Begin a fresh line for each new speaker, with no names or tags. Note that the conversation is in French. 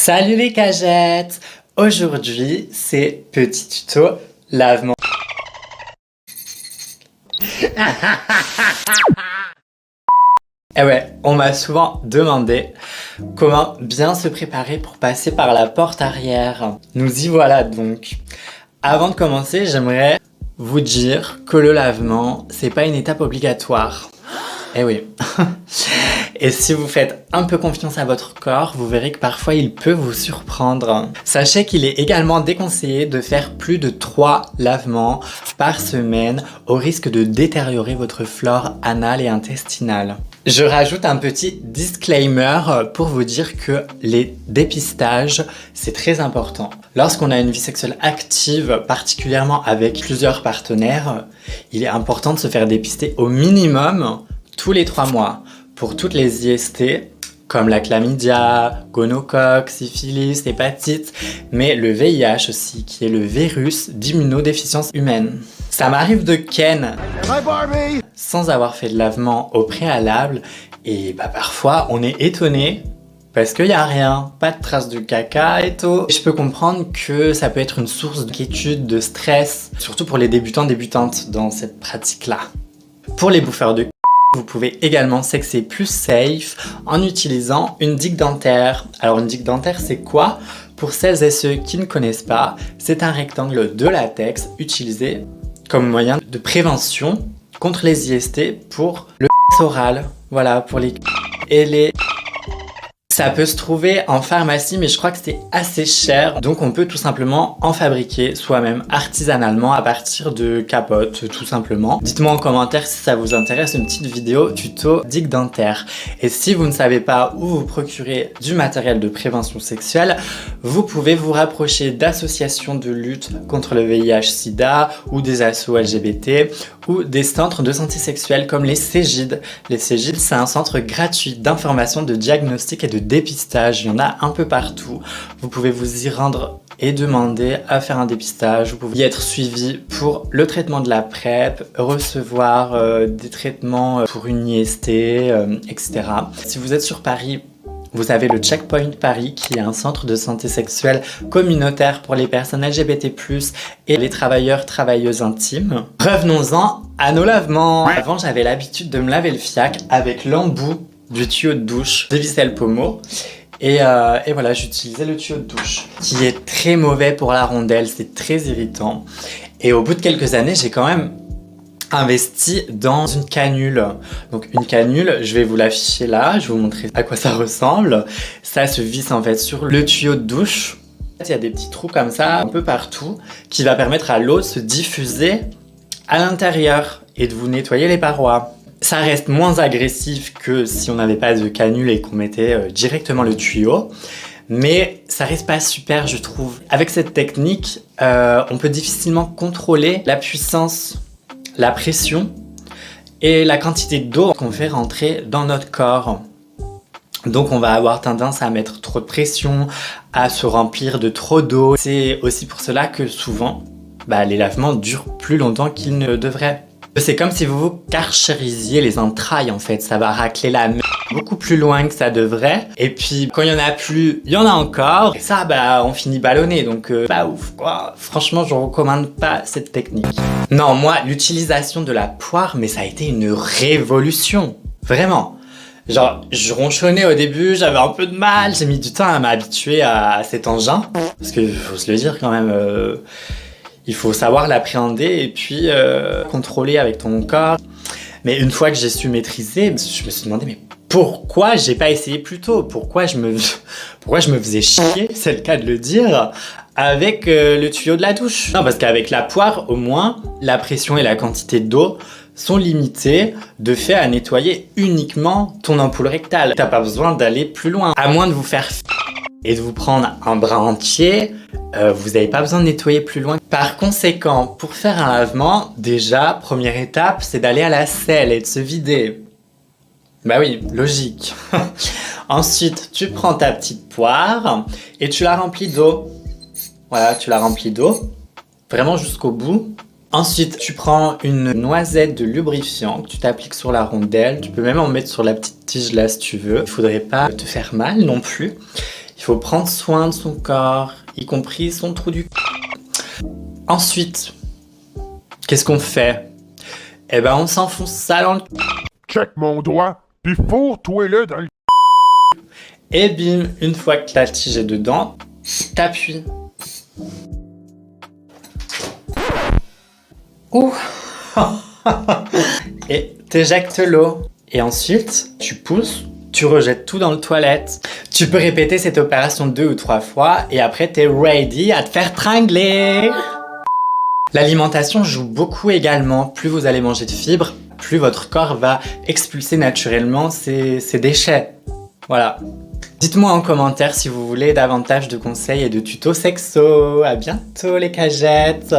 Salut les cagettes! Aujourd'hui, c'est petit tuto lavement. Eh ouais, on m'a souvent demandé comment bien se préparer pour passer par la porte arrière. Nous y voilà donc. Avant de commencer, j'aimerais vous dire que le lavement, c'est pas une étape obligatoire. Eh oui. Et si vous faites un peu confiance à votre corps, vous verrez que parfois il peut vous surprendre. Sachez qu'il est également déconseillé de faire plus de 3 lavements par semaine au risque de détériorer votre flore anale et intestinale. Je rajoute un petit disclaimer pour vous dire que les dépistages, c'est très important. Lorsqu'on a une vie sexuelle active, particulièrement avec plusieurs partenaires, il est important de se faire dépister au minimum tous les 3 mois pour toutes les IST comme la chlamydia, gonocoque, syphilis, hépatite, mais le VIH aussi qui est le virus d'immunodéficience humaine. Ça m'arrive de ken sans avoir fait de lavement au préalable et parfois on est étonné parce qu'il n'y a rien, pas de traces de caca et tout. Je peux comprendre que ça peut être une source d'inquiétude, de stress, surtout pour les débutants, débutantes dans cette pratique-là. Pour les bouffeurs de vous pouvez également sexer plus safe en utilisant une digue dentaire. Alors une digue dentaire, c'est quoi? Pour celles et ceux qui ne connaissent pas, c'est un rectangle de latex utilisé comme moyen de prévention contre les IST pour le oral. Voilà, pour les et les... Ça peut se trouver en pharmacie, mais je crois que c'est assez cher. Donc on peut tout simplement en fabriquer soi-même artisanalement à partir de capotes, tout simplement. Dites-moi en commentaire si ça vous intéresse une petite vidéo tuto digue dentaire. Et si vous ne savez pas où vous procurer du matériel de prévention sexuelle, vous pouvez vous rapprocher d'associations de lutte contre le VIH/SIDA ou des assos LGBT ou des centres de santé sexuelle comme les CEGID. Les CEGID, c'est un centre gratuit d'information, de diagnostic et de dépistage. Il y en a un peu partout. Vous pouvez vous y rendre et demander à faire un dépistage. Vous pouvez y être suivi pour le traitement de la PrEP, recevoir des traitements pour une IST, etc. Si vous êtes sur Paris, vous avez le Checkpoint Paris qui est un centre de santé sexuelle communautaire pour les personnes LGBT+, et les travailleurs/travailleuses intimes. Revenons-en à nos lavements. Avant, j'avais l'habitude de me laver le fiac avec l'embout du tuyau de douche de Vissel Pomo. Et voilà, j'utilisais le tuyau de douche qui est très mauvais pour la rondelle, c'est très irritant. Et au bout de quelques années, j'ai quand même investi dans une canule. Donc une canule, je vais vous l'afficher là, je vais vous montrer à quoi ça ressemble. Ça se visse en fait sur le tuyau de douche. Il y a des petits trous comme ça un peu partout qui va permettre à l'eau de se diffuser à l'intérieur et de vous nettoyer les parois. Ça reste moins agressif que si on n'avait pas de canule et qu'on mettait directement le tuyau. Mais ça reste pas super, je trouve. Avec cette technique, on peut difficilement contrôler la puissance, la pression et la quantité d'eau qu'on fait rentrer dans notre corps. Donc on va avoir tendance à mettre trop de pression, à se remplir de trop d'eau. C'est aussi pour cela que souvent, les lavements durent plus longtemps qu'ils ne devraient. C'est comme si vous vous karcherisiez les entrailles en fait, ça va racler la merde beaucoup plus loin que ça devrait. Et puis quand il y en a plus, il y en a encore. Et ça, on finit ballonné, donc pas ouf quoi. Franchement, je recommande pas cette technique. Non, moi, l'utilisation de la poire, mais ça a été une révolution, vraiment. Genre, je ronchonnais au début, j'avais un peu de mal, j'ai mis du temps à m'habituer à cet engin. Parce que, faut se le dire quand même, il faut savoir l'appréhender et puis contrôler avec ton corps. Mais une fois que j'ai su maîtriser, je me suis demandé, mais pourquoi j'ai pas essayé plus tôt? Pourquoi je me faisais chier, c'est le cas de le dire, avec le tuyau de la douche? Non, parce qu'avec la poire, au moins, la pression et la quantité d'eau sont limitées de fait à nettoyer uniquement ton ampoule rectale. T'as pas besoin d'aller plus loin. À moins de vous faire et de vous prendre un bras entier, vous n'avez pas besoin de nettoyer plus loin. Par conséquent, pour faire un lavement, déjà, première étape, c'est d'aller à la selle et de se vider. Bah oui, logique. Ensuite, tu prends ta petite poire et tu la remplis d'eau. Voilà, tu la remplis d'eau, vraiment jusqu'au bout. Ensuite, tu prends une noisette de lubrifiant que tu t'appliques sur la rondelle. Tu peux même en mettre sur la petite tige là si tu veux. Il faudrait pas te faire mal non plus. Il faut prendre soin de son corps, y compris son trou du Ensuite, qu'est-ce qu'on fait? Eh ben, on s'enfonce ça dans le
Check mon doigt, pis fourre-toi-le dans le...
Et bim, une fois que la tige est dedans, t'appuies. Ouh. Et t'éjectes l'eau. Et ensuite, tu pousses, tu rejettes tout dans le toilette. Tu peux répéter cette opération 2 ou 3 fois et après t'es ready à te faire tringler. L'alimentation joue beaucoup également. Plus vous allez manger de fibres, plus votre corps va expulser naturellement ses déchets. Voilà. Dites-moi en commentaire si vous voulez davantage de conseils et de tutos sexo. À bientôt les cagettes.